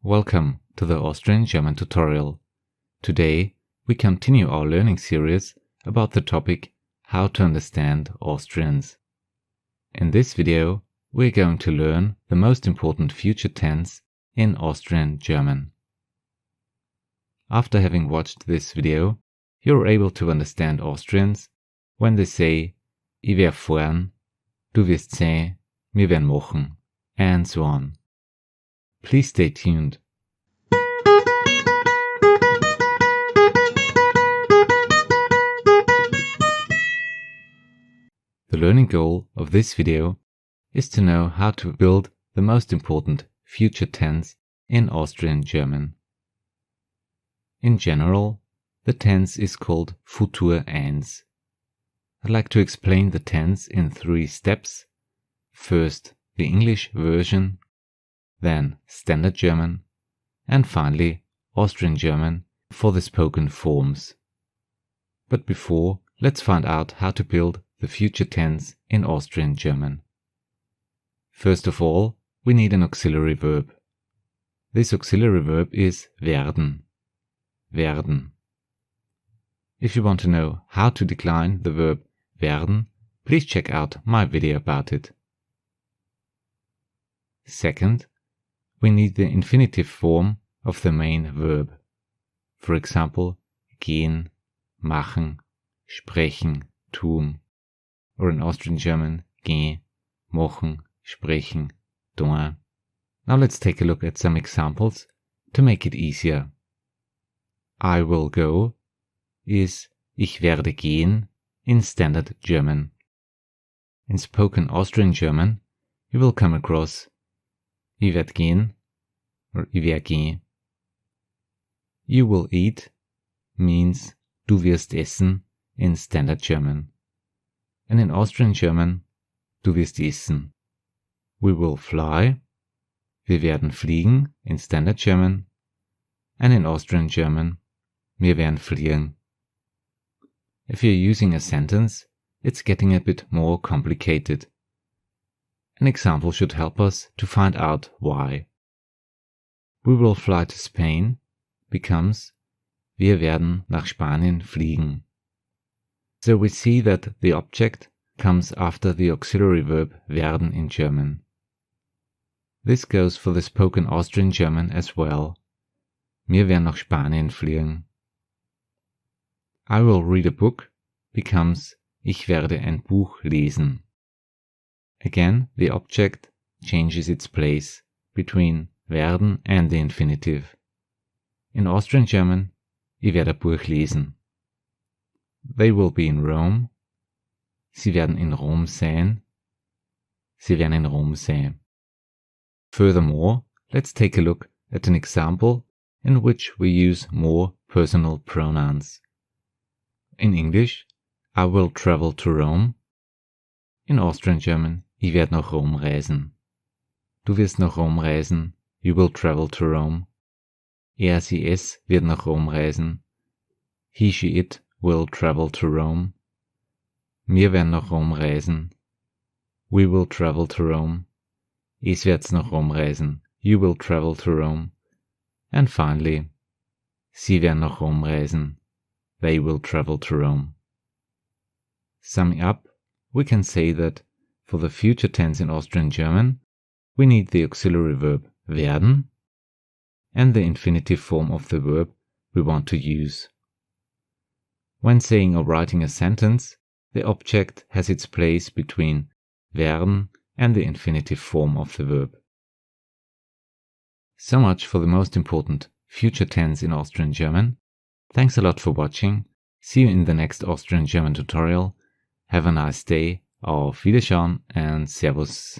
Welcome to the Austrian German tutorial. Today we continue our learning series about the topic how to understand Austrians. In this video we're going to learn the most important future tense in Austrian German. After having watched this video, you're able to understand Austrians when they say ich wär fahrn, du wirst sehen, wir werden mochn, and so on. Please stay tuned. The learning goal of this video is to know how to build the most important future tense in Austrian German. In general, the tense is called Futur 1. I'd like to explain the tense in 3 steps. First, the English version, then Standard German, and finally Austrian German for the spoken forms. But before, let's find out how to build the future tense in Austrian German. First of all, we need an auxiliary verb. This auxiliary verb is werden. Werden. If you want to know how to decline the verb werden, please check out my video about it. Second, we need the infinitive form of the main verb. For example, gehen, machen, sprechen, tun, or in Austrian German, gehen, mochn, sprechen, tun. Now let's take a look at some examples to make it easier. I will go is ich werde gehen in Standard German. In spoken Austrian German, you will come across ich werd gehen or ich wär gehen. You will eat means du wirst essen in Standard German. And in Austrian German, du wirst essen. We will fly, wir werden fliegen in Standard German. And in Austrian German, wir werden fliegen. If you're using a sentence, it's getting a bit more complicated. An example should help us to find out why. We will fly to Spain becomes wir werden nach Spanien fliegen. So we see that the object comes after the auxiliary verb werden in German. This goes for the spoken Austrian German as well. Wir werden nach Spanien fliegen. I will read a book becomes ich werde ein Buch lesen. Again, the object changes its place between werden and the infinitive. In Austrian German, ich werde ein Buch lesen. They will be in Rome. Sie werden in Rom sein. Sie werden in Rom sein. Furthermore, let's take a look at an example in which we use more personal pronouns. In English, I will travel to Rome. In Austrian German, ich werde nach Rom reisen. Du wirst nach Rom reisen. You will travel to Rome. Er, sie, es wird nach Rom reisen. He, she, it will travel to Rome. Wir werden nach Rom reisen. We will travel to Rome. Es wird nach Rom reisen. You will travel to Rome. And finally, sie werden nach Rom reisen. They will travel to Rome. Summing up, we can say that for the future tense in Austrian German, we need the auxiliary verb werden and the infinitive form of the verb we want to use. When saying or writing a sentence, the object has its place between werden and the infinitive form of the verb. So much for the most important future tense in Austrian German. Thanks a lot for watching. See you in the next Austrian German tutorial. Have a nice day. Auf Wiederschauen and Servus.